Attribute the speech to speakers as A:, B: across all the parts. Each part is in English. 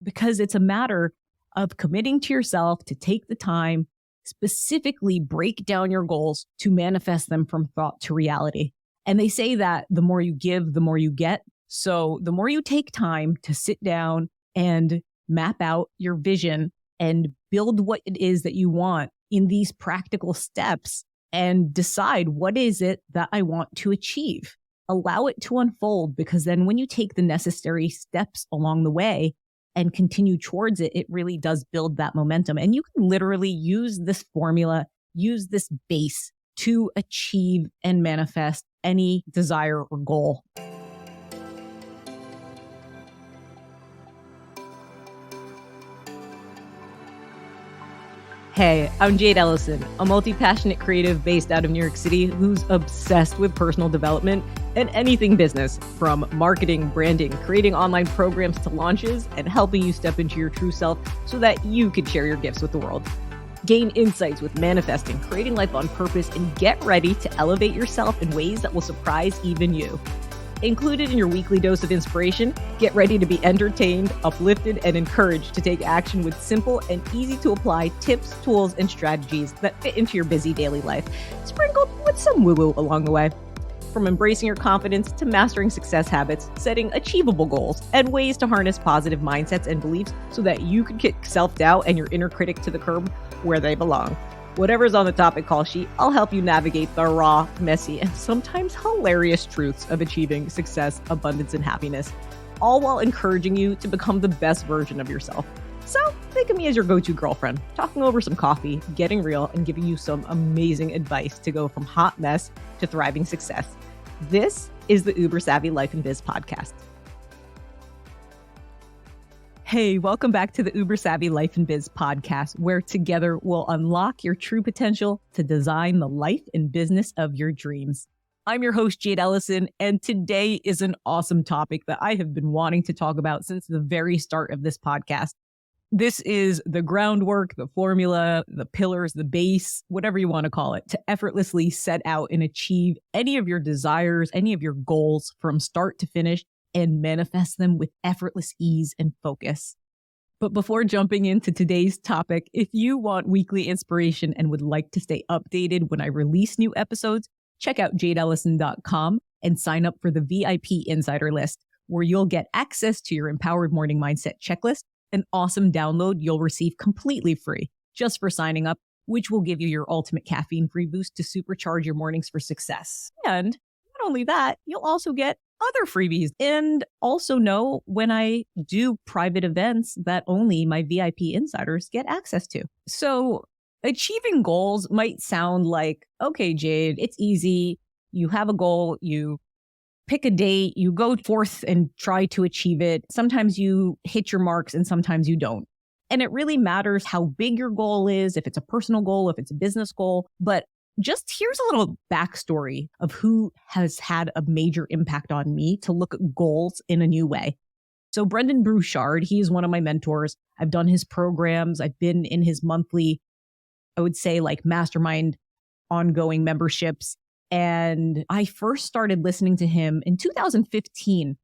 A: because it's a matter of committing to yourself to take the time, specifically break down your goals to manifest them from thought to reality. And they say that the more you give, the more you get. So the more you take time to sit down and map out your vision and build what it is that you want in these practical steps and decide what is it that I want to achieve. Allow it to unfold, because then when you take the necessary steps along the way and continue towards it, it really does build that momentum. And you can literally use this formula, use this base to achieve and manifest any desire or goal. Hey, I'm Jade Elysan, a multi-passionate creative based out of New York City who's obsessed with personal development and anything business, from marketing, branding, creating online programs to launches, and helping you step into your true self so that you can share your gifts with the world. Gain insights with manifesting, creating life on purpose, and get ready to elevate yourself in ways that will surprise even you. Included in your weekly dose of inspiration, get ready to be entertained, uplifted, and encouraged to take action with simple and easy to apply tips, tools, and strategies that fit into your busy daily life, sprinkled with some woo-woo along the way. From embracing your confidence to mastering success habits, setting achievable goals, and ways to harness positive mindsets and beliefs so that you can kick self-doubt and your inner critic to the curb where they belong. Whatever's on the topic call sheet, I'll help you navigate the raw, messy, and sometimes hilarious truths of achieving success, abundance, and happiness, all while encouraging you to become the best version of yourself. So think of me as your go-to girlfriend, talking over some coffee, getting real, and giving you some amazing advice to go from hot mess to thriving success. This is the Uber Savvy Life Biz podcast. Hey, welcome back to the Uber Savvy Life Biz podcast, where together we'll unlock your true potential to design the life and business of your dreams. I'm your host, Jade Elysan, and today is an awesome topic that I have been wanting to talk about since the very start of this podcast. This is the groundwork, the formula, the pillars, the base, whatever you want to call it, to effortlessly set out and achieve any of your desires, any of your goals from start to finish, and manifest them with effortless ease and focus. But before jumping into today's topic, if you want weekly inspiration and would like to stay updated when I release new episodes, check out jadeelysan.com and sign up for the VIP Insider List, where you'll get access to your Empowered Morning Mindset Checklist, an awesome download you'll receive completely free just for signing up, which will give you your ultimate caffeine-free boost to supercharge your mornings for success. And not only that, you'll also get other freebies, and also know when I do private events that only my VIP insiders get access to. So achieving goals might sound like, okay, Jade, it's easy. You have a goal, you pick a date, you go forth and try to achieve it. Sometimes you hit your marks and sometimes you don't. And it really matters how big your goal is, if it's a personal goal, if it's a business goal. But just here's a little backstory of who has had a major impact on me to look at goals in a new way. So Brendan Brouchard, he's one of my mentors. I've done his programs. I've been in his monthly, I would say, like mastermind ongoing memberships. And I first started listening to him in 2015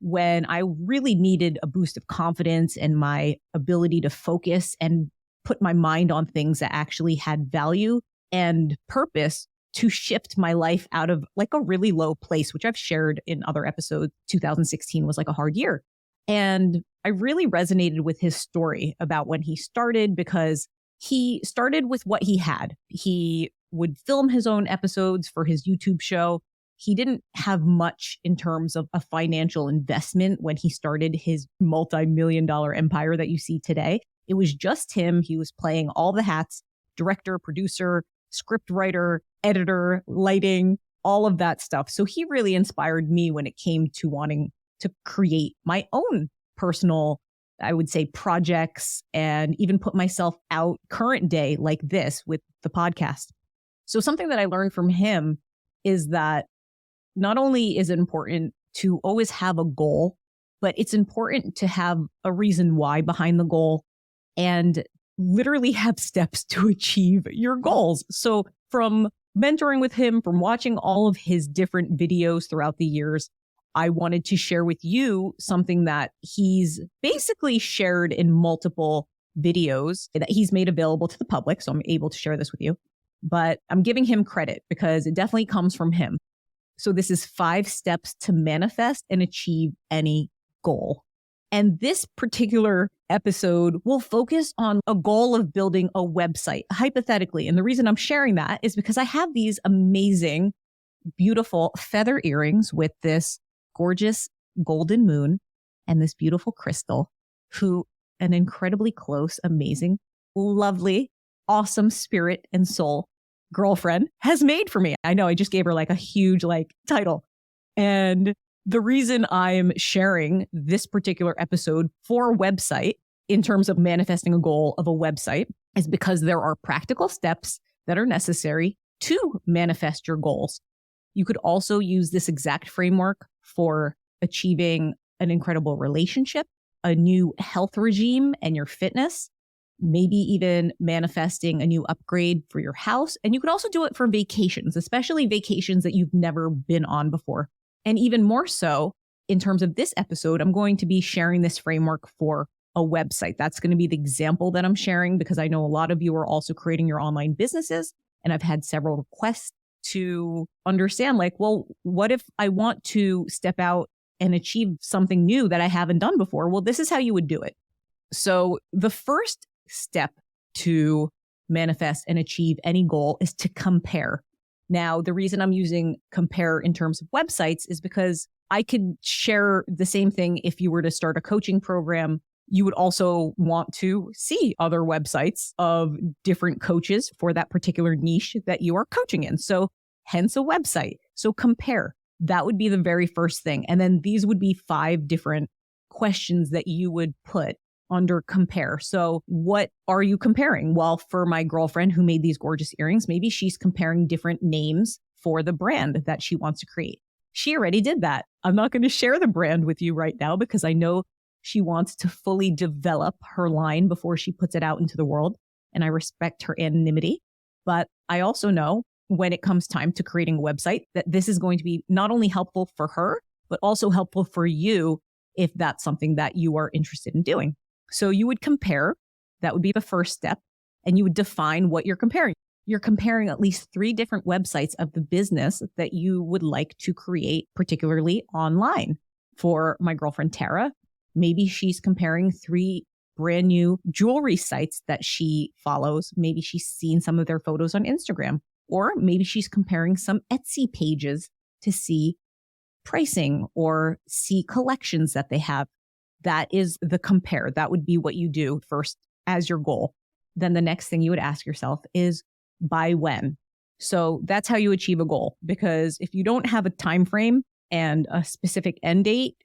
A: when I really needed a boost of confidence and my ability to focus and put my mind on things that actually had value and purpose to shift my life out of like a really low place, which I've shared in other episodes. 2016 was like a hard year. And I really resonated with his story about when he started, because he started with what he had. He would film his own episodes for his YouTube show. He didn't have much in terms of a financial investment when he started his multi-million-dollar empire that you see today. It was just him. He was playing all the hats: director, producer, script writer, editor, lighting, all of that stuff. So he really inspired me when it came to wanting to create my own personal, I would say, projects, and even put myself out current day like this with the podcast. So something that I learned from him is that not only is it important to always have a goal, but it's important to have a reason why behind the goal and literally have steps to achieve your goals. So from mentoring with him, from watching all of his different videos throughout the years, I wanted to share with you something that he's basically shared in multiple videos that he's made available to the public. So I'm able to share this with you, but I'm giving him credit because it definitely comes from him. So this is 5 steps to manifest and achieve any goal. And this particular episode will focus on a goal of building a website, hypothetically. And the reason I'm sharing that is because I have these amazing, beautiful feather earrings with this gorgeous golden moon and this beautiful crystal, who an incredibly close, amazing, lovely, awesome spirit and soul girlfriend has made for me. I know I just gave her like a huge title. And the reason I'm sharing this particular episode for a website in terms of manifesting a goal of a website is because there are practical steps that are necessary to manifest your goals. You could also use this exact framework for achieving an incredible relationship, a new health regime and your fitness, maybe even manifesting a new upgrade for your house. And you could also do it for vacations, especially vacations that you've never been on before. And even more so, in terms of this episode, I'm going to be sharing this framework for a website. That's going to be the example that I'm sharing because I know a lot of you are also creating your online businesses. And I've had several requests to understand, well, what if I want to step out and achieve something new that I haven't done before? Well, this is how you would do it. So the first step to manifest and achieve any goal is to compare. Now, the reason I'm using compare in terms of websites is because I could share the same thing if you were to start a coaching program. You would also want to see other websites of different coaches for that particular niche that you are coaching in. So hence a website. So compare. That would be the very first thing. And then these would be 5 different questions that you would put under compare. So what are you comparing? Well, for my girlfriend who made these gorgeous earrings, maybe she's comparing different names for the brand that she wants to create. She already did that. I'm not going to share the brand with you right now because I know she wants to fully develop her line before she puts it out into the world. And I respect her anonymity. But I also know when it comes time to creating a website that this is going to be not only helpful for her, but also helpful for you if that's something that you are interested in doing. So you would compare, that would be the first step, and you would define what you're comparing. You're comparing at least 3 different websites of the business that you would like to create, particularly online. For my girlfriend, Tara, maybe she's comparing 3 brand new jewelry sites that she follows. Maybe she's seen some of their photos on Instagram, or maybe she's comparing some Etsy pages to see pricing or see collections that they have. That is the compare. That would be what you do first as your goal. Then the next thing you would ask yourself is by when? So that's how you achieve a goal. Because if you don't have a time frame and a specific end date,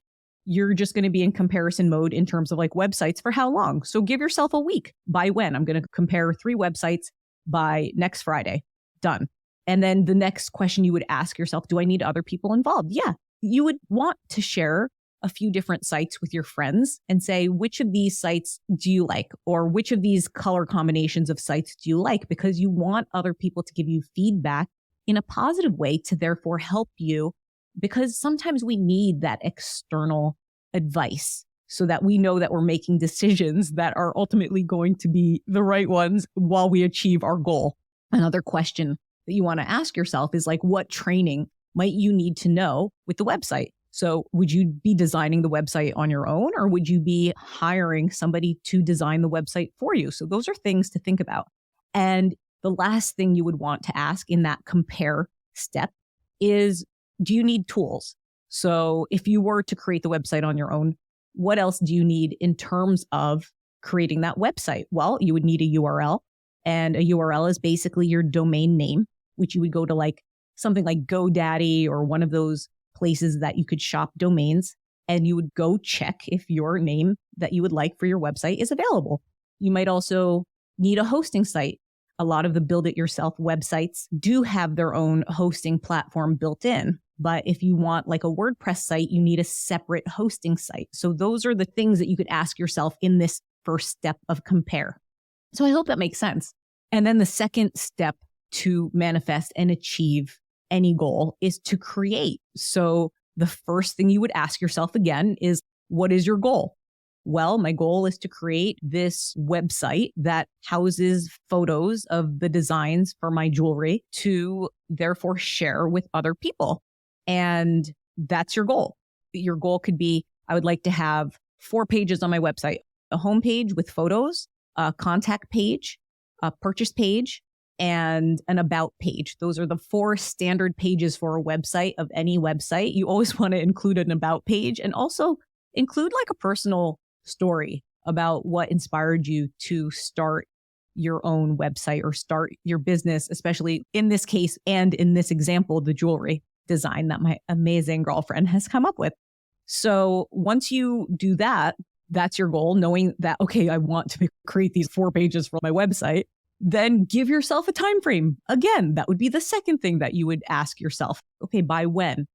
A: you're just going to be in comparison mode in terms of websites for how long. So give yourself a week. By when? I'm going to compare 3 websites by next Friday. Done. And then the next question you would ask yourself, do I need other people involved? Yeah. You would want to share a few different sites with your friends and say, which of these sites do you like? Or which of these color combinations of sites do you like? Because you want other people to give you feedback in a positive way to therefore help you. Because sometimes we need that external advice so that we know that we're making decisions that are ultimately going to be the right ones while we achieve our goal. Another question that you want to ask yourself is what training might you need to know with the website? So would you be designing the website on your own, or would you be hiring somebody to design the website for you? So those are things to think about. And the last thing you would want to ask in that compare step is, do you need tools? So if you were to create the website on your own, what else do you need in terms of creating that website? Well, you would need a URL, and a URL is basically your domain name, which you would go to something like GoDaddy or one of those places that you could shop domains, and you would go check if your name that you would like for your website is available. You might also need a hosting site. A lot of the build it yourself websites do have their own hosting platform built in. But if you want a WordPress site, you need a separate hosting site. So those are the things that you could ask yourself in this first step of compare. So I hope that makes sense. And then the second step to manifest and achieve any goal is to create. So the first thing you would ask yourself again is, what is your goal? Well, my goal is to create this website that houses photos of the designs for my jewelry to therefore share with other people. And that's your goal. Your goal could be, I would like to have 4 pages on my website: a homepage with photos, a contact page, a purchase page, and an about page. Those are the 4 standard pages for a website of any website. You always want to include an about page and also include like a personal story about what inspired you to start your own website or start your business, especially in this case and in this example, the jewelry design that my amazing girlfriend has come up with. So once you do that, that's your goal, knowing that, okay, I want to create these 4 pages for my website. Then give yourself a time frame. Again, that would be the second thing that you would ask yourself. Okay, by when?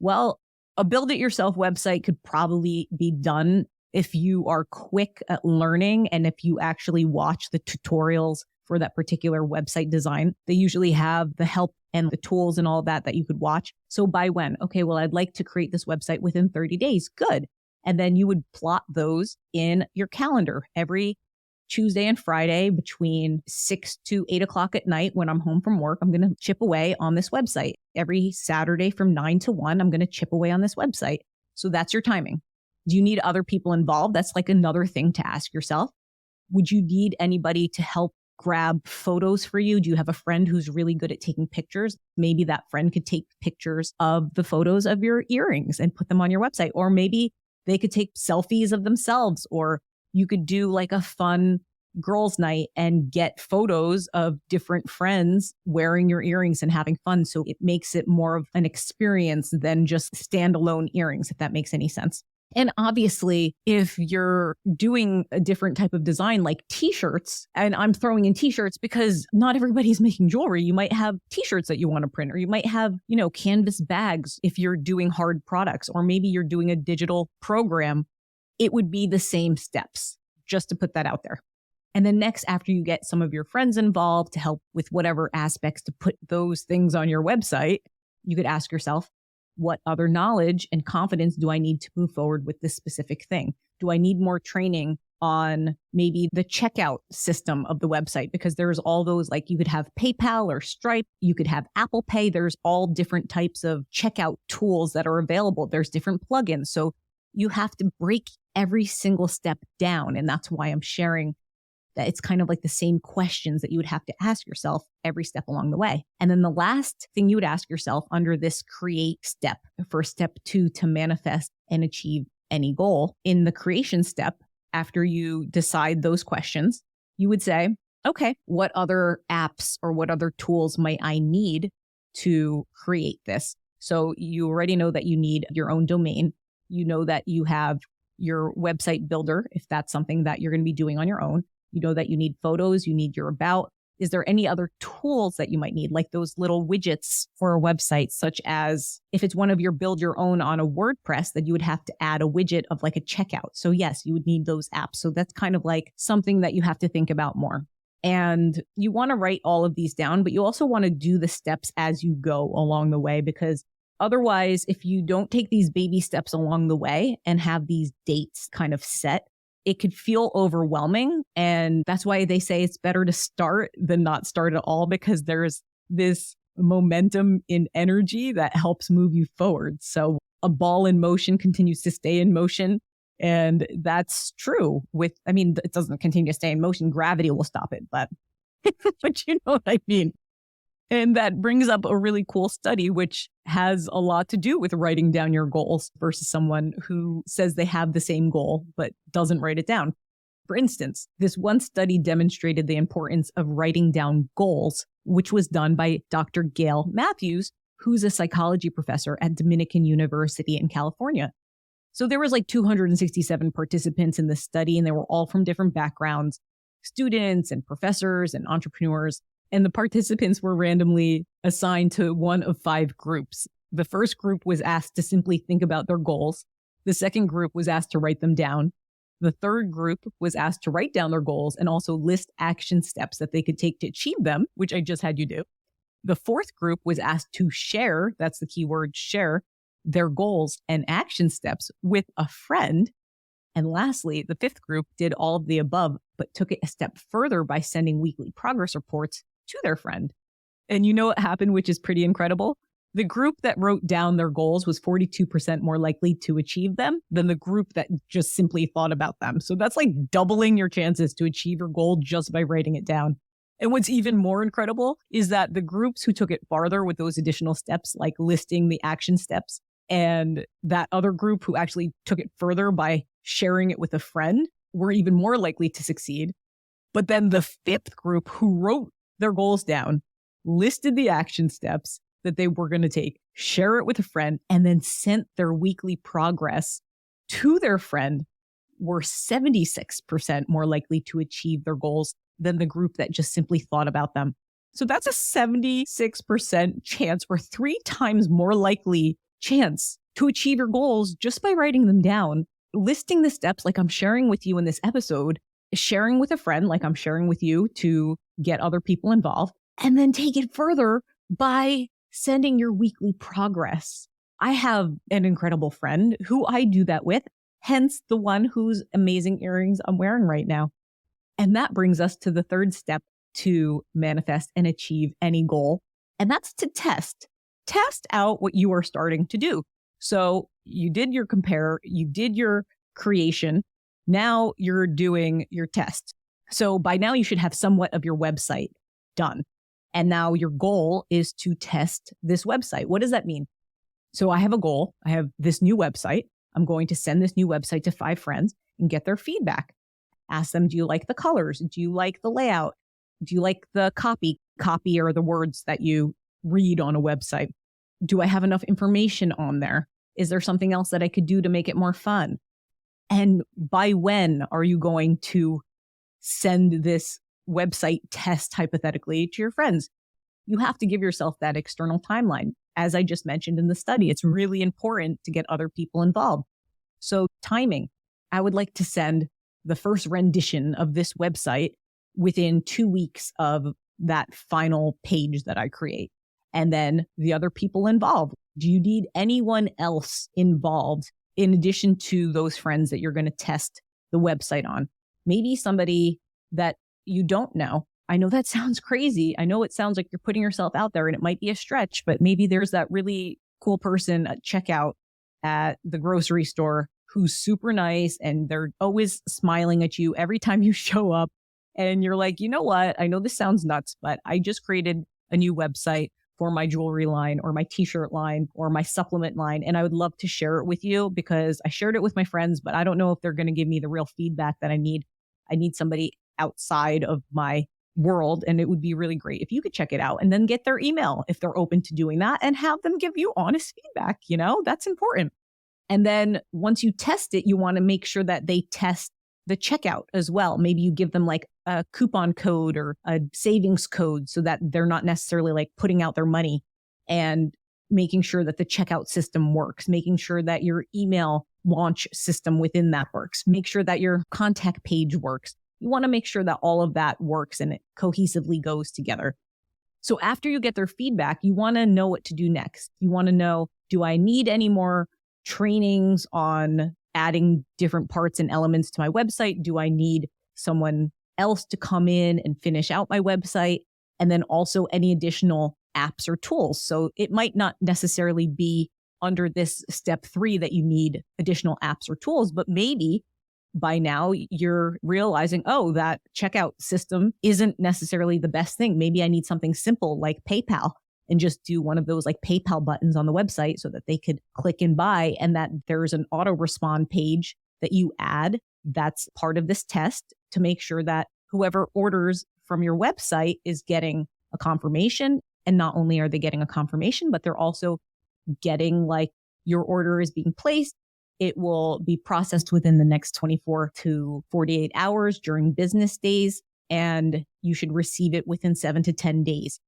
A: Well, a build it yourself website could probably be done if you are quick at learning and if you actually watch the tutorials for that particular website design. They usually have the help and the tools and all that you could watch. So by when? Okay, well, I'd like to create this website within 30 days. Good. And then you would plot those in your calendar every Tuesday and Friday between 6 to 8 o'clock at night. When I'm home from work, I'm going to chip away on this website. Every Saturday from 9 to 1, I'm going to chip away on this website. So that's your timing. Do you need other people involved? That's like another thing to ask yourself. Would you need anybody to help grab photos for you? Do you have a friend who's really good at taking pictures? Maybe that friend could take pictures of the photos of your earrings and put them on your website. Or maybe they could take selfies of themselves, or you could do like a fun girls' night and get photos of different friends wearing your earrings and having fun. So it makes it more of an experience than just standalone earrings, if that makes any sense. And obviously, if you're doing a different type of design like t-shirts, and I'm throwing in t-shirts because not everybody's making jewelry, you might have t-shirts that you want to print, or you might have, canvas bags if you're doing hard products, or maybe you're doing a digital program. It would be the same steps, just to put that out there. And then next, after you get some of your friends involved to help with whatever aspects to put those things on your website, you could ask yourself, what other knowledge and confidence do I need to move forward with this specific thing? Do I need more training on maybe the checkout system of the website? Because there's all those, like you could have PayPal or Stripe, you could have Apple Pay. There's all different types of checkout tools that are available. There's different plugins. So you have to break every single step down. And that's why I'm sharing that it's kind of like the same questions that you would have to ask yourself every step along the way. And then the last thing you would ask yourself under this create step, for step 2 to manifest and achieve any goal, in the creation step, after you decide those questions, you would say, okay, what other apps or what other tools might I need to create this? So you already know that you need your own domain. You know that you have your website builder, if that's something that you're going to be doing on your own. You know that you need photos, you need your about. Is there any other tools that you might need, like those little widgets for a website, such as if it's one of your build your own on a WordPress, that you would have to add a widget of like a checkout. So yes, you would need those apps. So that's kind of like something that you have to think about more. And you want to write all of these down, but you also want to do the steps as you go along the way, because otherwise, if you don't take these baby steps along the way and have these dates kind of set, it could feel overwhelming. And that's why they say it's better to start than not start at all, because there's this momentum in energy that helps move you forward. So a ball in motion continues to stay in motion. And that's true it doesn't continue to stay in motion. Gravity will stop it, but you know what I mean? And that brings up a really cool study, which has a lot to do with writing down your goals versus someone who says they have the same goal, but doesn't write it down. For instance, this one study demonstrated the importance of writing down goals, which was done by Dr. Gail Matthews, who's a psychology professor at Dominican University in California. So there was like 267 participants in this study, and they were all from different backgrounds, students and professors and entrepreneurs. And the participants were randomly assigned to one of 5 groups. The first group was asked to simply think about their goals. The second group was asked to write them down. The third group was asked to write down their goals and also list action steps that they could take to achieve them, which I just had you do. The fourth group was asked to share, that's the key word, share, their goals and action steps with a friend. And lastly, the fifth group did all of the above, but took it a step further by sending weekly progress reports to their friend. And you know what happened, which is pretty incredible? The group that wrote down their goals was 42% more likely to achieve them than the group that just simply thought about them. So that's like doubling your chances to achieve your goal just by writing it down. And what's even more incredible is that the groups who took it farther with those additional steps, like listing the action steps, and that other group who actually took it further by sharing it with a friend, were even more likely to succeed. But then the fifth group who wrote their goals down, listed the action steps that they were going to take, share it with a friend, and then sent their weekly progress to their friend, were 76% more likely to achieve their goals than the group that just simply thought about them. So that's a 76% chance, or 3 times more likely chance to achieve your goals just by writing them down, listing the steps like I'm sharing with you in this episode, sharing with a friend like I'm sharing with you to get other people involved, and then take it further by sending your weekly progress. I have an incredible friend who I do that with, hence the one whose amazing earrings I'm wearing right now. And that brings us to the third step to manifest and achieve any goal. And that's to test. Test out what you are starting to do. So you did your compare, you did your creation. Now you're doing your test. So by now you should have somewhat of your website done. And now your goal is to test this website. What does that mean? So I have a goal. I have this new website. I'm going to send this new website to 5 friends and get their feedback. Ask them, do you like the colors? Do you like the layout? Do you like the copy? Copy are the words that you read on a website. Do I have enough information on there? Is there something else that I could do to make it more fun? And by when are you going to send this website test hypothetically to your friends? You have to give yourself that external timeline. As I just mentioned in the study, it's really important to get other people involved. So timing, I would like to send the first rendition of this website within 2 weeks of that final page that I create. And then the other people involved. Do you need anyone else involved in addition to those friends that you're going to test the website on? Maybe somebody that you don't know. I know that sounds crazy. I know it sounds like you're putting yourself out there and it might be a stretch, but maybe there's that really cool person at checkout at the grocery store who's super nice and they're always smiling at you every time you show up. And you're like, you know what? I know this sounds nuts, but I just created a new website for my jewelry line or my t-shirt line or my supplement line. And I would love to share it with you because I shared it with my friends, but I don't know if they're going to give me the real feedback that I need. I need somebody outside of my world. And it would be really great if you could check it out and then get their email if they're open to doing that and have them give you honest feedback. You know, that's important. And then once you test it, you want to make sure that they test the checkout as well. Maybe you give them like a coupon code or a savings code so that they're not necessarily like putting out their money, and making sure that the checkout system works, making sure that your email launch system within that works, make sure that your contact page works. You want to make sure that all of that works and it cohesively goes together. So after you get their feedback, you want to know what to do next. You want to know, do I need any more trainings on adding different parts and elements to my website? Do I need someone else to come in and finish out my website? And then also any additional apps or tools. So it might not necessarily be under this step 3 that you need additional apps or tools, but maybe by now you're realizing, oh, that checkout system isn't necessarily the best thing. Maybe I need something simple like PayPal and just do one of those like PayPal buttons on the website so that they could click and buy, and that there's an auto respond page that you add. That's part of this test to make sure that whoever orders from your website is getting a confirmation. And not only are they getting a confirmation, but they're also getting like your order is being placed. It will be processed within the next 24 to 48 hours during business days, and you should receive it within 7 to 10 days.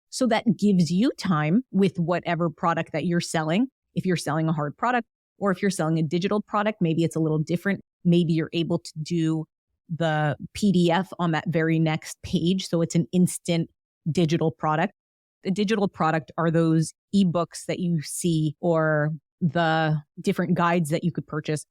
A: So that gives you time with whatever product that you're selling. If you're selling a hard product or if you're selling a digital product, maybe it's a little different. Maybe you're able to do the PDF on that very next page. So it's an instant digital product. The digital product are those ebooks that you see or the different guides that you could purchase.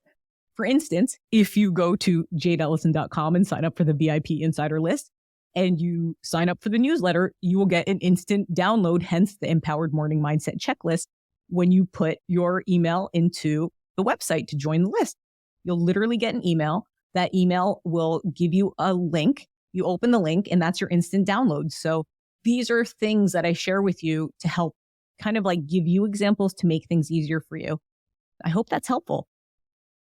A: For instance, if you go to jadeelysan.com and sign up for the VIP insider list and you sign up for the newsletter, you will get an instant download, hence the Empowered Morning Mindset Checklist, when you put your email into the website to join the list. You'll literally get an email. That email will give you a link. You open the link and that's your instant download. So these are things that I share with you to help kind of like give you examples to make things easier for you. I hope that's helpful.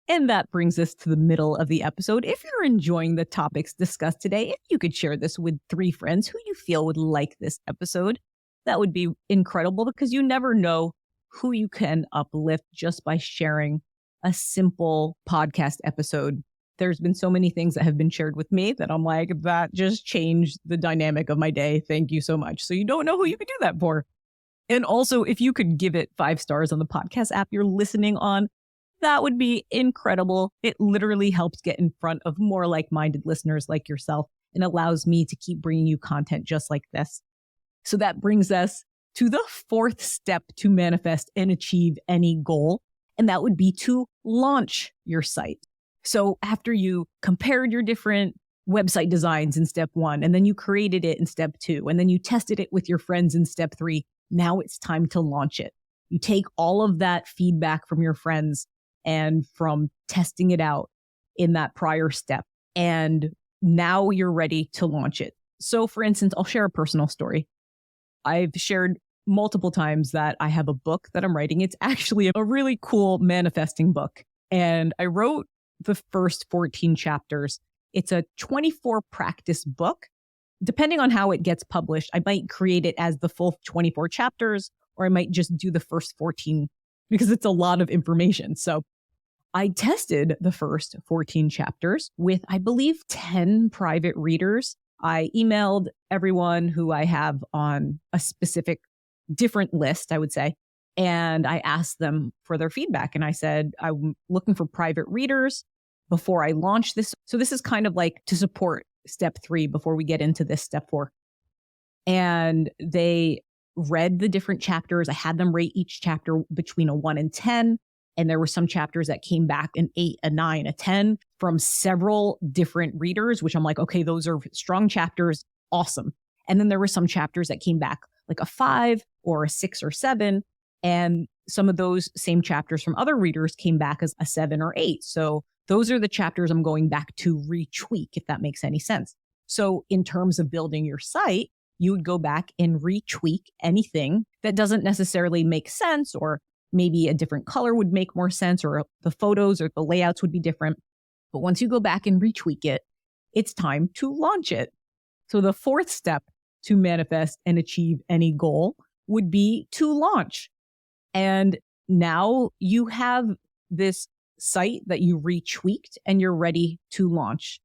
A: And that brings us to the middle of the episode. If you're enjoying the topics discussed today, if you could share this with 3 friends who you feel would like this episode, that would be incredible, because you never know who you can uplift just by sharing a simple podcast episode. There's been so many things that have been shared with me that I'm like, that just changed the dynamic of my day. Thank you so much. So you don't know who you could do that for. And also, if you could give it 5 stars on the podcast app you're listening on, that would be incredible. It literally helps get in front of more like-minded listeners like yourself and allows me to keep bringing you content just like this. So that brings us to the 4th step to manifest and achieve any goal. And that would be to launch your site. So after you compared your different website designs in step 1, and then you created it in step 2, and then you tested it with your friends in step 3, now it's time to launch it. You take all of that feedback from your friends and from testing it out in that prior step, and now you're ready to launch it. So for instance, I'll share a personal story. I've shared multiple times that I have a book that I'm writing. It's actually a really cool manifesting book. And I wrote the first 14 chapters. It's a 24 practice book. Depending on how it gets published, I might create it as the full 24 chapters, or I might just do the first 14 because it's a lot of information. So I tested the first 14 chapters with, I believe, 10 private readers. I emailed everyone who I have on a specific different list, I would say, and I asked them for their feedback. And I said, I'm looking for private readers before I launch this. So this is kind of like to support step 3 before we get into this step 4. And they read the different chapters. I had them rate each chapter between a 1 and 10. And there were some chapters that came back an 8, a 9, a 10 from several different readers, which I'm like, okay, those are strong chapters. Awesome. And then there were some chapters that came back like a 5 or a 6 or 7. And some of those same chapters from other readers came back as a 7 or 8. So those are the chapters I'm going back to retweak, if that makes any sense. So in terms of building your site, you would go back and retweak anything that doesn't necessarily make sense, or maybe a different color would make more sense, or the photos or the layouts would be different. But once you go back and retweak it, it's time to launch it. So the 4th step to manifest and achieve any goal would be to launch. And now you have this site that you retweaked and you're ready to launch.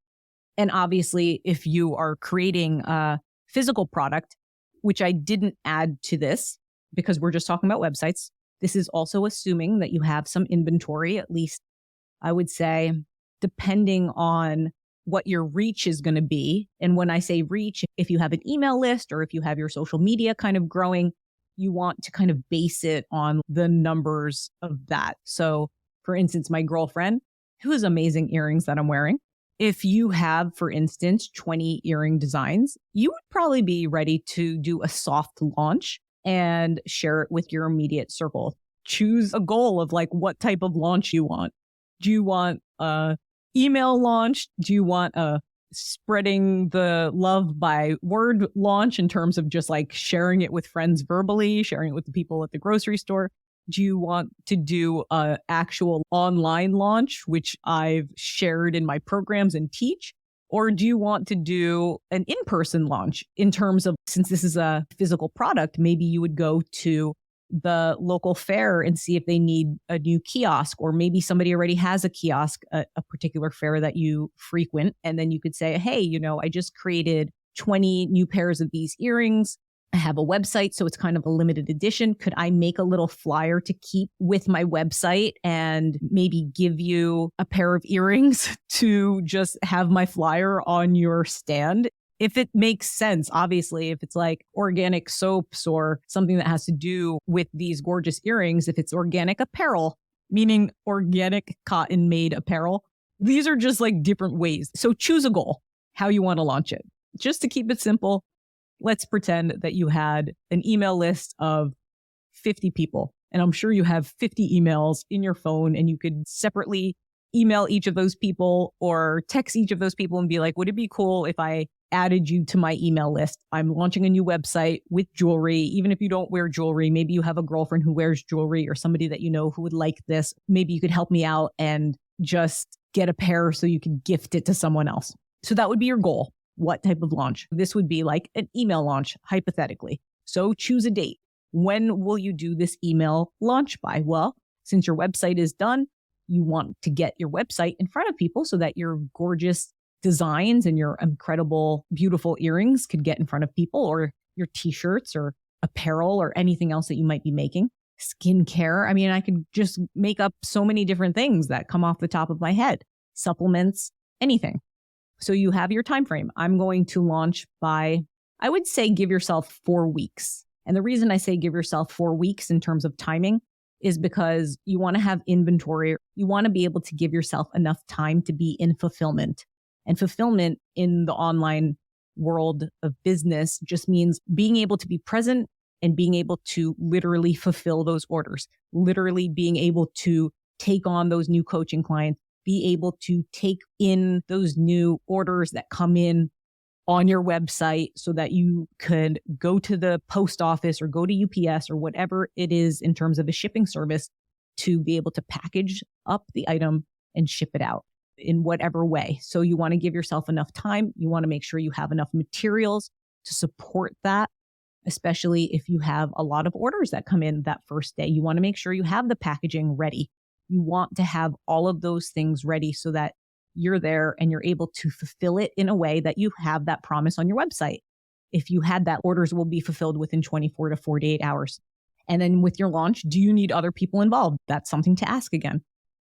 A: And obviously, if you are creating a physical product, which I didn't add to this because we're just talking about websites, this is also assuming that you have some inventory, at least I would say, depending on what your reach is going to be. And when I say reach, if you have an email list or if you have your social media kind of growing, you want to kind of base it on the numbers of that. So for instance, my girlfriend, who has amazing earrings that I'm wearing, if you have, for instance, 20 earring designs, you would probably be ready to do a soft launch and share it with your immediate circle. Choose a goal of like what type of launch you want. Do you want a email launch? Do you want a spreading the love by word launch in terms of just like sharing it with friends verbally, sharing it with the people at the grocery store? Do you want to do an actual online launch, which I've shared in my programs and teach? Or do you want to do an in-person launch in terms of, since this is a physical product, maybe you would go to the local fair and see if they need a new kiosk, or maybe somebody already has a kiosk, a particular fair that you frequent. And then you could say, hey, I just created 20 new pairs of these earrings. I have a website, so it's kind of a limited edition. Could I make a little flyer to keep with my website and maybe give you a pair of earrings to just have my flyer on your stand? if it makes sense, obviously, if it's like organic soaps or something that has to do with these gorgeous earrings, if it's organic apparel, meaning organic cotton made apparel, these are just like different ways. So choose a goal, how you want to launch it. Just to keep it simple, let's pretend that you had an email list of 50 people. And I'm sure you have 50 emails in your phone and you could separately email each of those people or text each of those people and be like, would it be cool if I added you to my email list? I'm launching a new website with jewelry. Even if you don't wear jewelry, maybe you have a girlfriend who wears jewelry or somebody that you know who would like this. Maybe you could help me out and just get a pair so you can gift it to someone else. So that would be your goal. What type of launch? This would be like an email launch, hypothetically. So choose a date. When will you do this email launch by? Well, since your website is done, you want to get your website in front of people so that your gorgeous designs and your incredible, beautiful earrings could get in front of people, or your t-shirts or apparel or anything else that you might be making. Skincare. I mean, I could just make up so many different things that come off the top of my head. Supplements, anything. So you have your time frame. I'm going to launch by, I would say, give yourself 4 weeks. And the reason I say give yourself 4 weeks in terms of timing is because you want to have inventory. You want to be able to give yourself enough time to be in fulfillment. And fulfillment in the online world of business just means being able to be present and being able to literally fulfill those orders, literally being able to take on those new coaching clients, be able to take in those new orders that come in on your website so that you could go to the post office or go to UPS or whatever it is in terms of a shipping service to be able to package up the item and ship it out in whatever way. So you want to give yourself enough time. You want to make sure you have enough materials to support that, especially if you have a lot of orders that come in that first day. You want to make sure you have the packaging ready. You want to have all of those things ready so that you're there and you're able to fulfill it in a way that you have that promise on your website. If you had that, orders will be fulfilled within 24 to 48 hours. And then with your launch, do you need other people involved? That's something to ask again.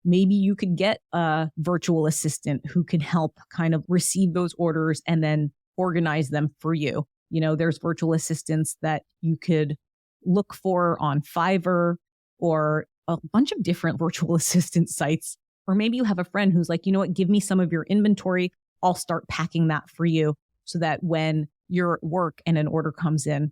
A: Maybe you could get a virtual assistant who can help kind of receive those orders and then organize them for you. You know, there's virtual assistants that you could look for on Fiverr or a bunch of different virtual assistant sites. Or maybe you have a friend who's like, you know what, give me some of your inventory. I'll start packing that for you so that when you're at work and an order comes in,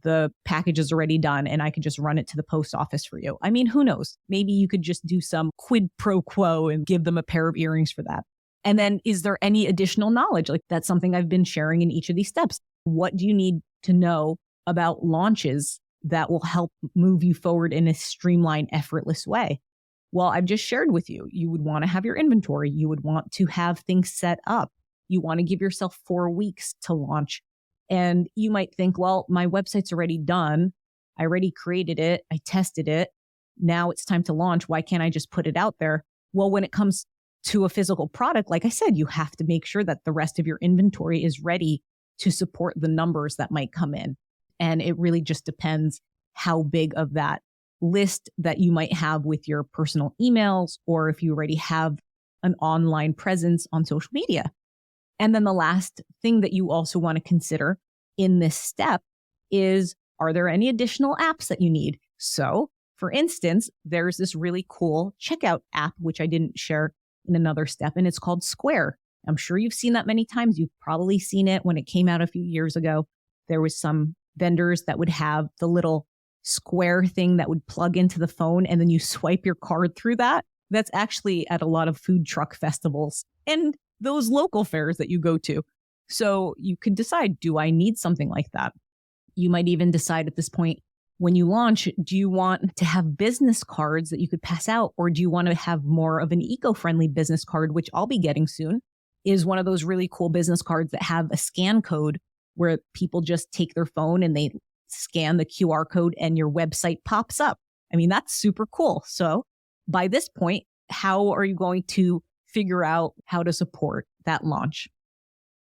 A: the package is already done and I could just run it to the post office for you. I mean, who knows? Maybe you could just do some quid pro quo and give them a pair of earrings for that. And then is there any additional knowledge? Like that's something I've been sharing in each of these steps. What do you need to know about launches that will help move you forward in a streamlined, effortless way? Well, I've just shared with you, you would want to have your inventory. You would want to have things set up. You want to give yourself 4 weeks to launch. And you might think, well, my website's already done. I already created it. I tested it. Now it's time to launch. Why can't I just put it out there? Well, when it comes to a physical product, like I said, you have to make sure that the rest of your inventory is ready to support the numbers that might come in. And it really just depends how big of that list that you might have with your personal emails, or if you already have an online presence on social media. And then the last thing that you also want to consider in this step is, are there any additional apps that you need? So for instance, there's this really cool checkout app, which I didn't share in another step, and it's called Square. I'm sure you've seen that many times. You've probably seen it when it came out a few years ago. There was some vendors that would have the little square thing that would plug into the phone and then you swipe your card through that. That's actually at a lot of food truck festivals and those local fairs that you go to. So you could decide, do I need something like that? You might even decide at this point, when you launch, do you want to have business cards that you could pass out, or do you want to have more of an eco-friendly business card, which I'll be getting soon, is one of those really cool business cards that have a scan code where people just take their phone and they scan the QR code and your website pops up. I mean, that's super cool. So by this point, how are you going to figure out how to support that launch?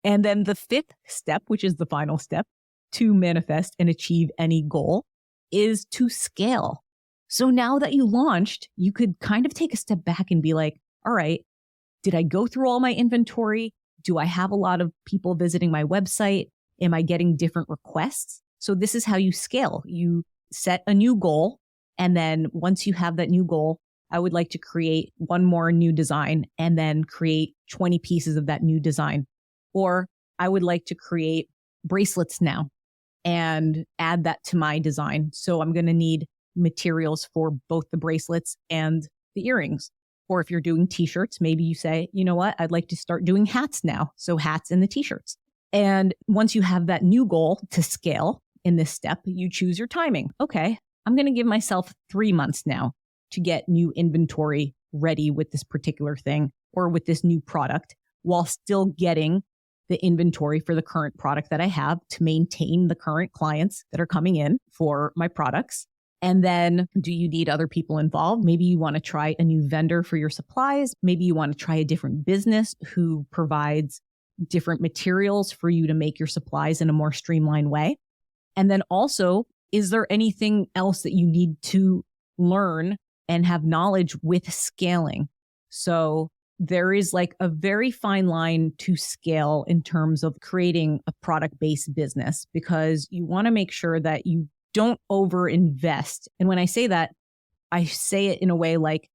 A: And then the fifth step, which is the final step to manifest and achieve any goal, is to scale. So now that you launched, you could kind of take a step back and be like, all right, did I go through all my inventory? Do I have a lot of people visiting my website? Am I getting different requests? So this is how you scale. You set a new goal. And then once you have that new goal, I would like to create one more new design and then create 20 pieces of that new design. Or I would like to create bracelets now and add that to my design. So I'm going to need materials for both the bracelets and the earrings. Or if you're doing t-shirts, maybe you say, you know what, I'd like to start doing hats now. So hats and the t-shirts. And once you have that new goal to scale in this step, you choose your timing. Okay, I'm going to give myself 3 months now to get new inventory ready with this particular thing or with this new product while still getting the inventory for the current product that I have to maintain the current clients that are coming in for my products. And then do you need other people involved? Maybe you want to try a new vendor for your supplies. Maybe you want to try a different business who provides different materials for you to make your supplies in a more streamlined way. And then also, is there anything else that you need to learn and have knowledge with scaling? So there is like a very fine line to scale in terms of creating a product-based business, because you want to make sure that you don't overinvest. And when I say that, I say it in a way like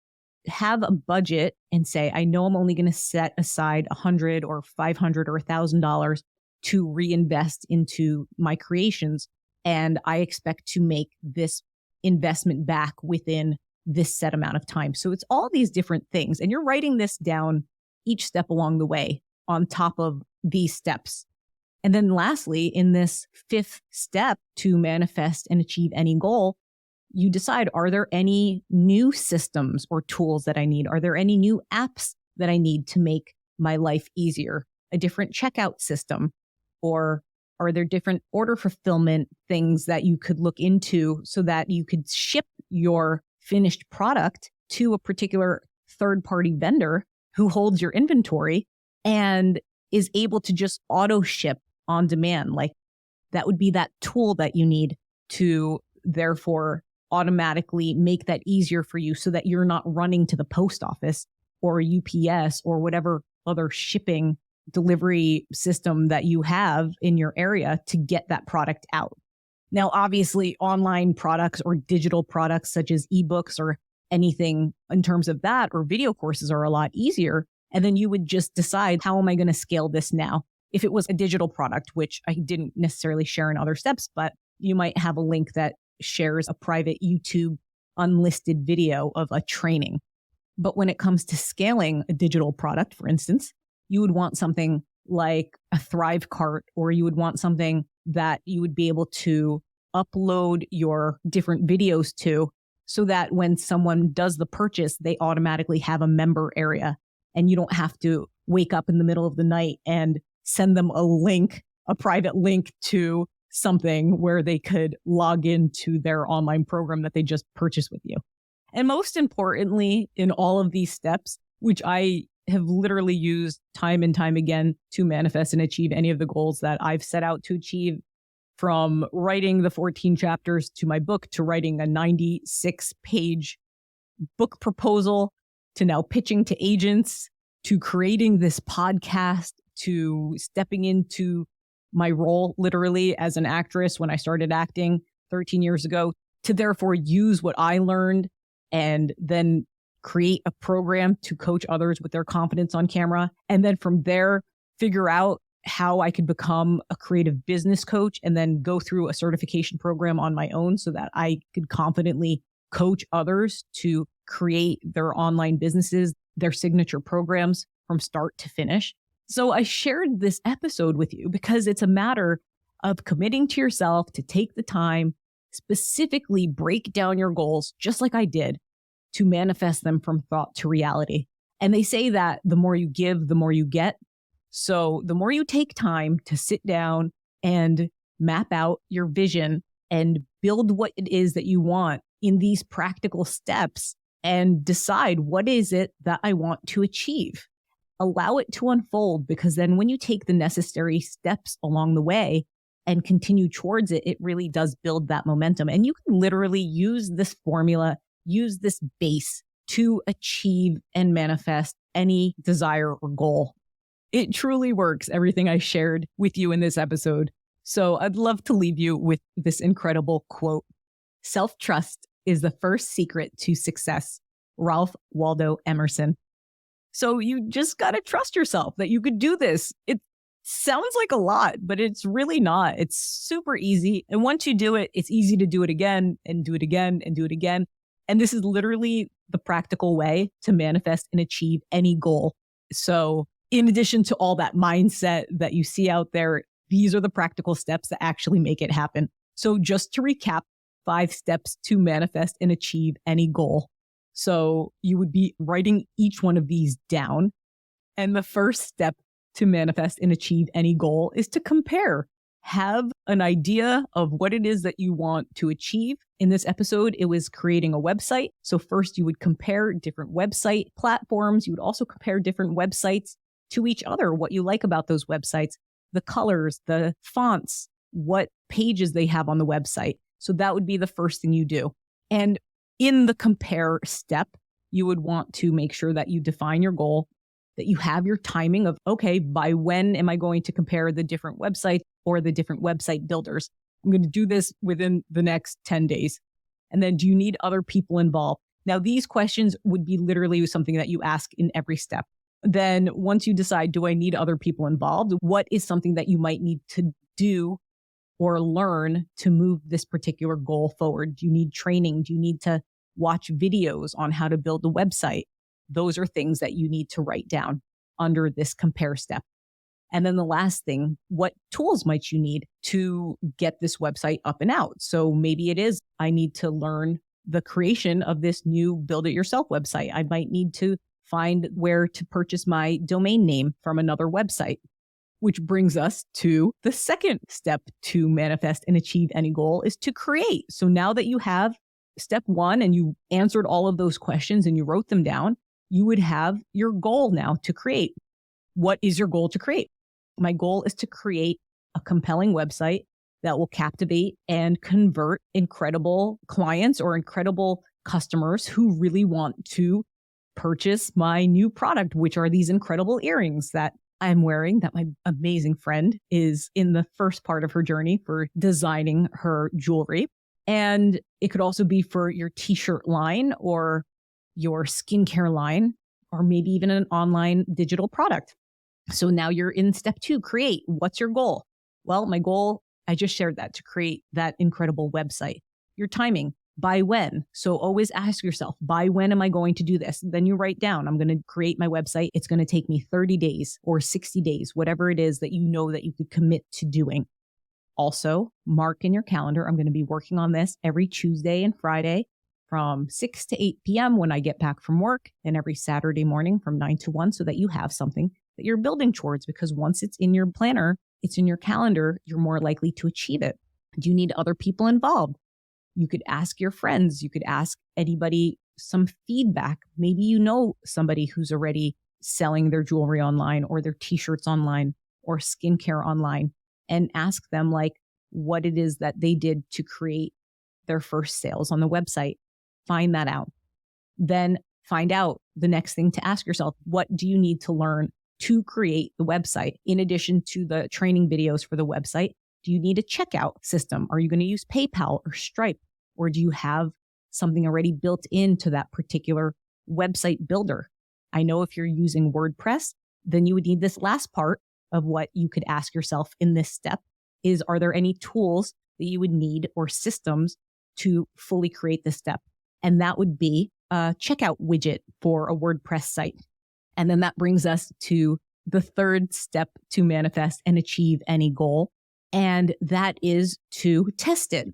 A: have a budget and say, I know I'm only going to set aside $100 or $500 or $1,000 to reinvest into my creations. And I expect to make this investment back within this set amount of time. So it's all these different things. And you're writing this down each step along the way on top of these steps. And then lastly, in this fifth step to manifest and achieve any goal, you decide, are there any new systems or tools that I need? Are there any new apps that I need to make my life easier? A different checkout system? Or are there different order fulfillment things that you could look into so that you could ship your finished product to a particular third-party vendor who holds your inventory and is able to just auto ship on demand? Like that would be that tool that you need to therefore automatically make that easier for you so that you're not running to the post office or UPS or whatever other shipping delivery system that you have in your area to get that product out. Now, obviously, online products or digital products such as ebooks or anything in terms of that or video courses are a lot easier. And then you would just decide, how am I going to scale this now? If it was a digital product, which I didn't necessarily share in other steps, but you might have a link that shares a private YouTube unlisted video of a training. But when it comes to scaling a digital product, for instance, you would want something like a Thrive cart, or you would want something that you would be able to upload your different videos to so that when someone does the purchase, they automatically have a member area and you don't have to wake up in the middle of the night and send them a link, a private link to something where they could log into their online program that they just purchased with you. And most importantly, in all of these steps, which I have literally used time and time again to manifest and achieve any of the goals that I've set out to achieve, from writing the 14 chapters to my book, to writing a 96-page book proposal, to now pitching to agents, to creating this podcast, to stepping into my role literally as an actress when I started acting 13 years ago, to therefore use what I learned and then create a program to coach others with their confidence on camera. And then from there, figure out how I could become a creative business coach and then go through a certification program on my own so that I could confidently coach others to create their online businesses, their signature programs from start to finish. So I shared this episode with you because it's a matter of committing to yourself to take the time, specifically break down your goals, just like I did, to manifest them from thought to reality. And they say that the more you give, the more you get. So the more you take time to sit down and map out your vision and build what it is that you want in these practical steps and decide, what is it that I want to achieve? Allow it to unfold, because then when you take the necessary steps along the way and continue towards it, it really does build that momentum. And you can literally use this formula, use this base to achieve and manifest any desire or goal. It truly works, everything I shared with you in this episode. So I'd love to leave you with this incredible quote. Self-trust is the first secret to success. Ralph Waldo Emerson. So you just got to trust yourself that you could do this. It sounds like a lot, but it's really not. It's super easy. And once you do it, it's easy to do it again and do it again and do it again. And this is literally the practical way to manifest and achieve any goal. So in addition to all that mindset that you see out there, these are the practical steps that actually make it happen. So just to recap, 5 steps to manifest and achieve any goal. So you would be writing each one of these down. And the first step to manifest and achieve any goal is to compare. Have an idea of what it is that you want to achieve. In this episode, it was creating a website. So first you would compare different website platforms. You would also compare different websites to each other, what you like about those websites, the colors, the fonts, what pages they have on the website. So that would be the first thing you do. And in the compare step, you would want to make sure that you define your goal, that you have your timing of, okay, by when am I going to compare the different websites or the different website builders? I'm going to do this within the next 10 days. And then do you need other people involved? Now, these questions would be literally something that you ask in every step. Then once you decide, do I need other people involved? What is something that you might need to do or learn to move this particular goal forward? Do you need training? Do you need to watch videos on how to build a website? Those are things that you need to write down under this compare step. And then the last thing, what tools might you need to get this website up and out? So maybe it is, I need to learn the creation of this new build it yourself website. I might need to find where to purchase my domain name from another website, which brings us to the second step to manifest and achieve any goal is to create. So now that you have step 1 and you answered all of those questions and you wrote them down, you would have your goal now to create. What is your goal to create? My goal is to create a compelling website that will captivate and convert incredible clients or incredible customers who really want to purchase my new product, which are these incredible earrings that I'm wearing, that my amazing friend is in the first part of her journey for designing her jewelry. And it could also be for your t-shirt line or your skincare line, or maybe even an online digital product. So now you're in step 2, create. What's your goal? Well, my goal, I just shared that, to create that incredible website. Your timing, by when? So always ask yourself, by when am I going to do this? Then you write down, I'm going to create my website. It's going to take me 30 days or 60 days, whatever it is that you know that you could commit to doing. Also, mark in your calendar, I'm going to be working on this every Tuesday and Friday from 6 to 8 p.m. when I get back from work, and every Saturday morning from 9 to 1, so that you have something that you're building towards, because once it's in your planner, it's in your calendar, you're more likely to achieve it. Do you need other people involved? You could ask your friends. You could ask anybody some feedback. Maybe you know somebody who's already selling their jewelry online or their t-shirts online or skincare online, and ask them like what it is that they did to create their first sales on the website. Find that out. Then find out the next thing to ask yourself, what do you need to learn to create the website? In addition to the training videos for the website, do you need a checkout system? Are you going to use PayPal or Stripe? Or do you have something already built into that particular website builder? I know if you're using WordPress, then you would need this last part of what you could ask yourself in this step is, are there any tools that you would need or systems to fully create this step? And that would be a checkout widget for a WordPress site. And then that brings us to the third step to manifest and achieve any goal. And that is to test it.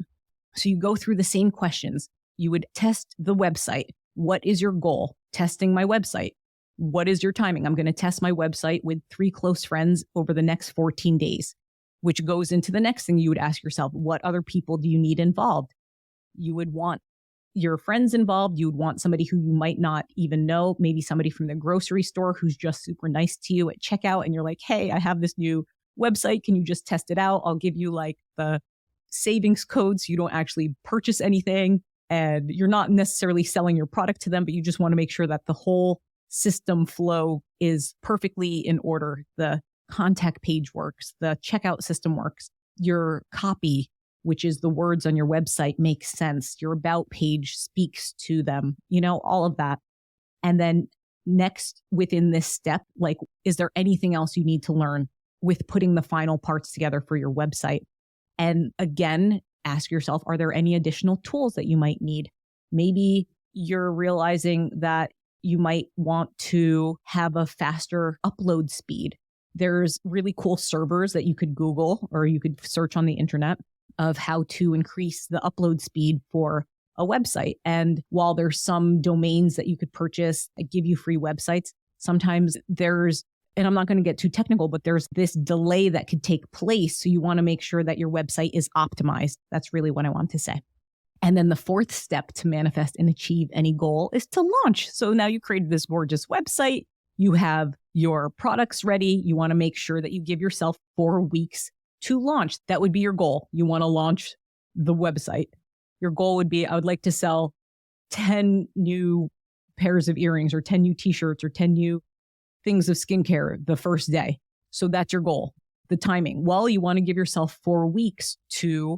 A: So you go through the same questions. You would test the website. What is your goal? Testing my website. What is your timing? I'm going to test my website with 3 close friends over the next 14 days, which goes into the next thing you would ask yourself. What other people do you need involved? You would want your friends involved. You would want somebody who you might not even know, maybe somebody from the grocery store who's just super nice to you at checkout. And you're like, hey, I have this new website. Can you just test it out? I'll give you like the savings code so you don't actually purchase anything. And you're not necessarily selling your product to them, but you just want to make sure that the whole system flow is perfectly in order. The contact page works, the checkout system works, your copy, which is the words on your website, makes sense. Your about page speaks to them, all of that. And then next within this step, like, is there anything else you need to learn with putting the final parts together for your website? And again, ask yourself, are there any additional tools that you might need? Maybe you're realizing that you might want to have a faster upload speed. There's really cool servers that you could Google or you could search on the internet of how to increase the upload speed for a website. And while there's some domains that you could purchase that give you free websites, sometimes there's, and I'm not going to get too technical, but there's this delay that could take place. So you want to make sure that your website is optimized. That's really what I want to say. And then the fourth step to manifest and achieve any goal is to launch. So now you created this gorgeous website. You have your products ready. You want to make sure that you give yourself 4 weeks to launch. That would be your goal. You want to launch the website. Your goal would be, I would like to sell 10 new pairs of earrings or 10 new t-shirts or 10 new things of skincare the first day. So that's your goal. The timing. Well, you want to give yourself 4 weeks to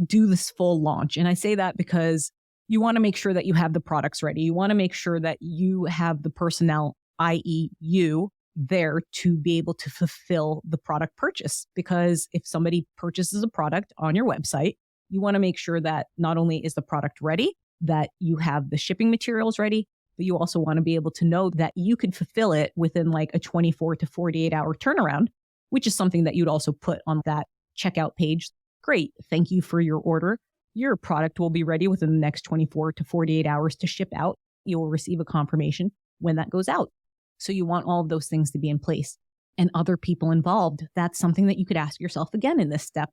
A: do this full launch. And I say that because you want to make sure that you have the products ready. You want to make sure that you have the personnel, i.e. you, there to be able to fulfill the product purchase. Because if somebody purchases a product on your website, you want to make sure that not only is the product ready, that you have the shipping materials ready, but you also want to be able to know that you can fulfill it within like a 24 to 48 hour turnaround, which is something that you'd also put on that checkout page. Great. Thank you for your order. Your product will be ready within the next 24 to 48 hours to ship out. You will receive a confirmation when that goes out. So you want all of those things to be in place and other people involved. That's something that you could ask yourself again in this step.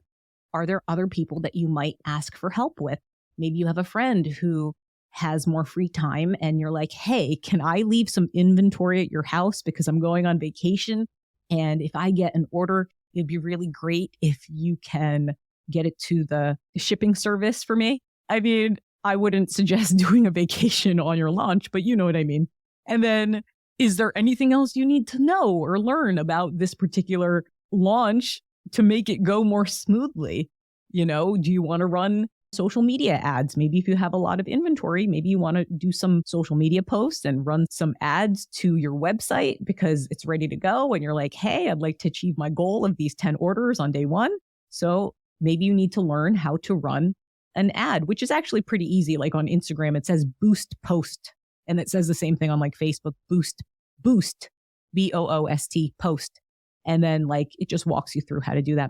A: Are there other people that you might ask for help with? Maybe you have a friend who has more free time and you're like, hey, can I leave some inventory at your house because I'm going on vacation? And if I get an order, it'd be really great if you can get it to the shipping service for me. I mean, I wouldn't suggest doing a vacation on your launch, but you know what I mean. And then, is there anything else you need to know or learn about this particular launch to make it go more smoothly? Do you want to run social media ads? Maybe if you have a lot of inventory, maybe you want to do some social media posts and run some ads to your website because it's ready to go. And you're like, hey, I'd like to achieve my goal of these 10 orders on day 1. So maybe you need to learn how to run an ad, which is actually pretty easy. Like on Instagram, it says boost post. And it says the same thing on like Facebook, boost, boost, BOOST, post. And then like it just walks you through how to do that.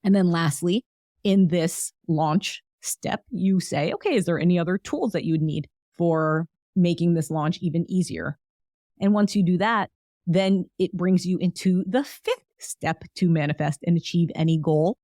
A: And then lastly, in this launch step, you say, okay, is there any other tools that you would need for making this launch even easier? And once you do that, then it brings you into the 5th step to manifest and achieve any goal.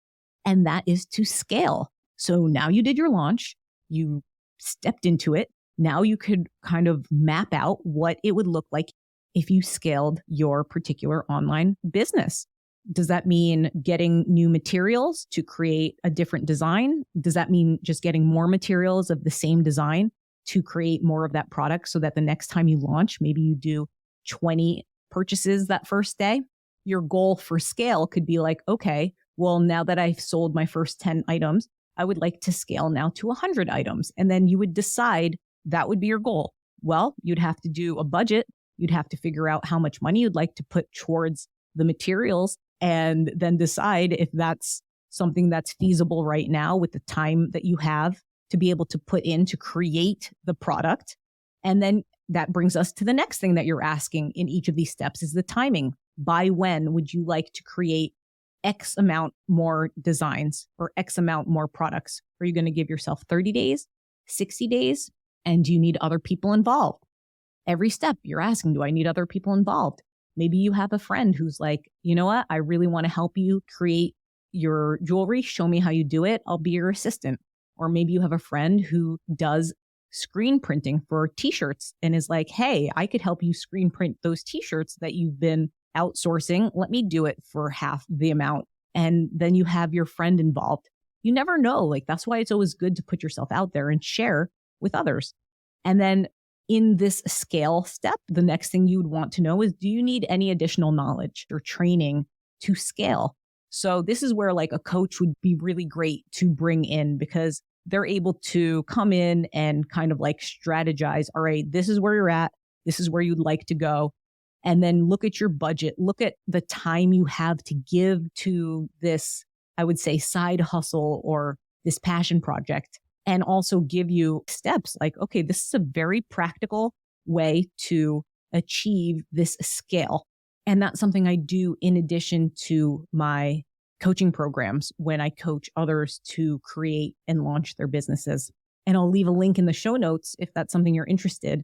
A: And that is to scale. So now you did your launch, you stepped into it. Now you could kind of map out what it would look like if you scaled your particular online business. Does that mean getting new materials to create a different design? Does that mean just getting more materials of the same design to create more of that product so that the next time you launch, maybe you do 20 purchases that first day? Your goal for scale could be like, okay, well, now that I've sold my first 10 items, I would like to scale now to 100 items. And then you would decide that would be your goal. Well, you'd have to do a budget. You'd have to figure out how much money you'd like to put towards the materials and then decide if that's something that's feasible right now with the time that you have to be able to put in to create the product. And then that brings us to the next thing that you're asking in each of these steps is the timing. By when would you like to create X amount more designs or X amount more products? Are you going to give yourself 30 days, 60 days? And do you need other people involved? Every step you're asking, do I need other people involved? Maybe you have a friend who's like, you know what? I really want to help you create your jewelry. Show me how you do it. I'll be your assistant. Or maybe you have a friend who does screen printing for t-shirts and is like, hey, I could help you screen print those t-shirts that you've been outsourcing. Let me do it for half the amount. And then you have your friend involved. You never know. Like, that's why it's always good to put yourself out there and share with others. And then in this scale step, the next thing you would want to know is, do you need any additional knowledge or training to scale? So this is where like a coach would be really great to bring in, because they're able to come in and kind of like strategize. All right, this is where you're at. This is where you'd like to go. And then look at your budget. Look at the time you have to give to this, I would say, side hustle or this passion project. And also give you steps like, okay, this is a very practical way to achieve this scale. And that's something I do in addition to my coaching programs when I coach others to create and launch their businesses. And I'll leave a link in the show notes if that's something you're interested.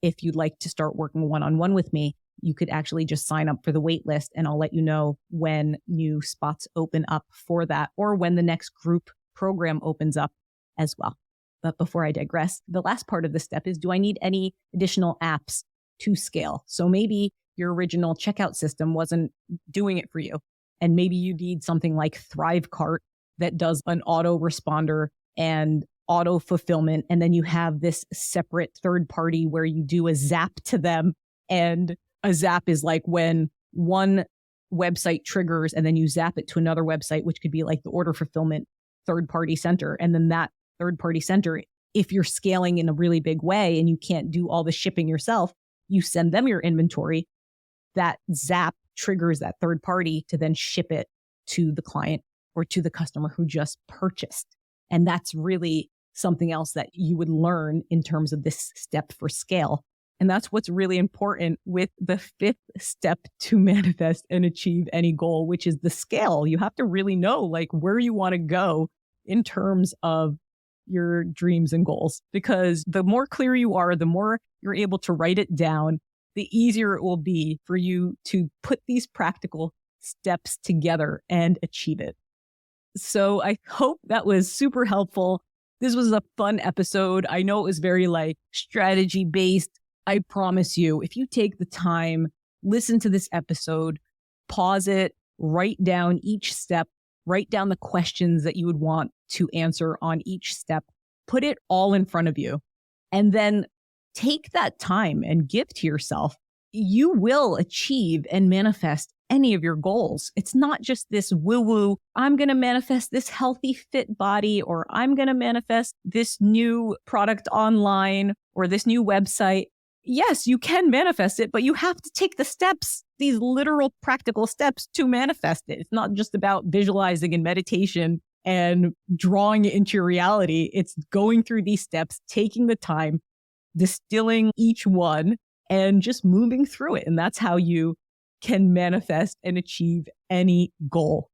A: If you'd like to start working one-on-one with me, you could actually just sign up for the wait list, and I'll let you know when new spots open up for that, or when the next group program opens up as well. But before I digress, the last part of the step is, do I need any additional apps to scale? So maybe your original checkout system wasn't doing it for you. And maybe you need something like Thrivecart that does an autoresponder and auto fulfillment. And then you have this separate third party where you do a zap to them. And a zap is like when one website triggers and then you zap it to another website, which could be like the order fulfillment third party center. And then that third party center, if you're scaling in a really big way and you can't do all the shipping yourself, you send them your inventory. That zap triggers that third party to then ship it to the client or to the customer who just purchased. And that's really something else that you would learn in terms of this step for scale. And that's what's really important with the fifth step to manifest and achieve any goal, which is the scale. You have to really know like where you want to go in terms of your dreams and goals, because the more clear you are, the more you're able to write it down, the easier it will be for you to put these practical steps together and achieve it. So I hope that was super helpful. This was a fun episode. I know it was very like strategy based. I promise you, if you take the time, listen to this episode, pause it, write down each step, write down the questions that you would want to answer on each step, put it all in front of you, and then take that time and give to yourself. You will achieve and manifest any of your goals. It's not just this woo-woo, I'm going to manifest this healthy, fit body, or I'm going to manifest this new product online or this new website. Yes, you can manifest it, but you have to take the steps, these literal practical steps to manifest it. It's not just about visualizing and meditation and drawing it into your reality. It's going through these steps, taking the time, distilling each one, and just moving through it. And that's how you can manifest and achieve any goal.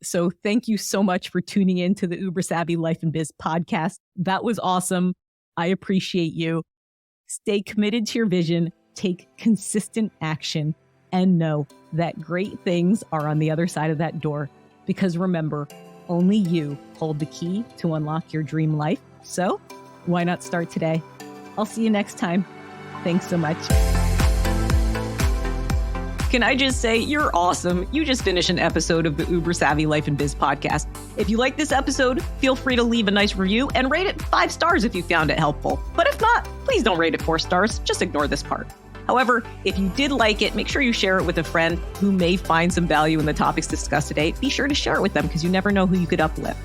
A: So thank you so much for tuning in to the Uber Savvy Life and Biz podcast. That was awesome. I appreciate you. Stay committed to your vision, take consistent action, and know that great things are on the other side of that door. Because remember, only you hold the key to unlock your dream life. So why not start today? I'll see you next time. Thanks so much. Can I just say, you're awesome. You just finished an episode of the Uber Savvy Life and Biz podcast. If you like this episode, feel free to leave a nice review and rate it 5 stars if you found it helpful. But if not, please don't rate it 4 stars. Just ignore this part. However, if you did like it, make sure you share it with a friend who may find some value in the topics discussed today. Be sure to share it with them because you never know who you could uplift.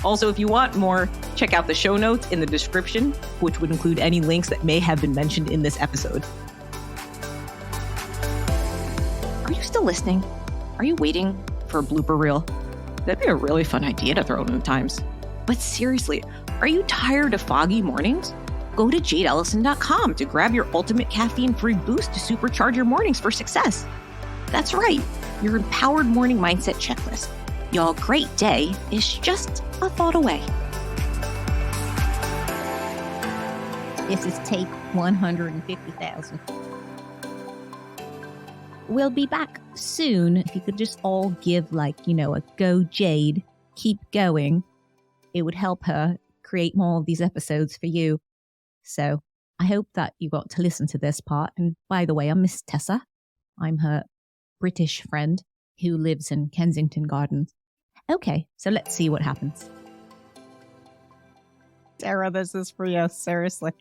A: Also, if you want more, check out the show notes in the description, which would include any links that may have been mentioned in this episode. Are you still listening? Are you waiting for a blooper reel? That'd be a really fun idea to throw in the times. But seriously, are you tired of foggy mornings? Go to jadeelysan.com to grab your ultimate caffeine-free boost to supercharge your mornings for success. That's right, your empowered morning mindset checklist. Your great day is just a thought away. This is take 150,000. We'll be back soon. If you could just all give a go Jade, keep going. It would help her create more of these episodes for you. So I hope that you got to listen to this part. And by the way, I'm Miss Tessa. I'm her British friend who lives in Kensington Gardens. Okay, so let's see what happens. Sarah, this is for you, seriously.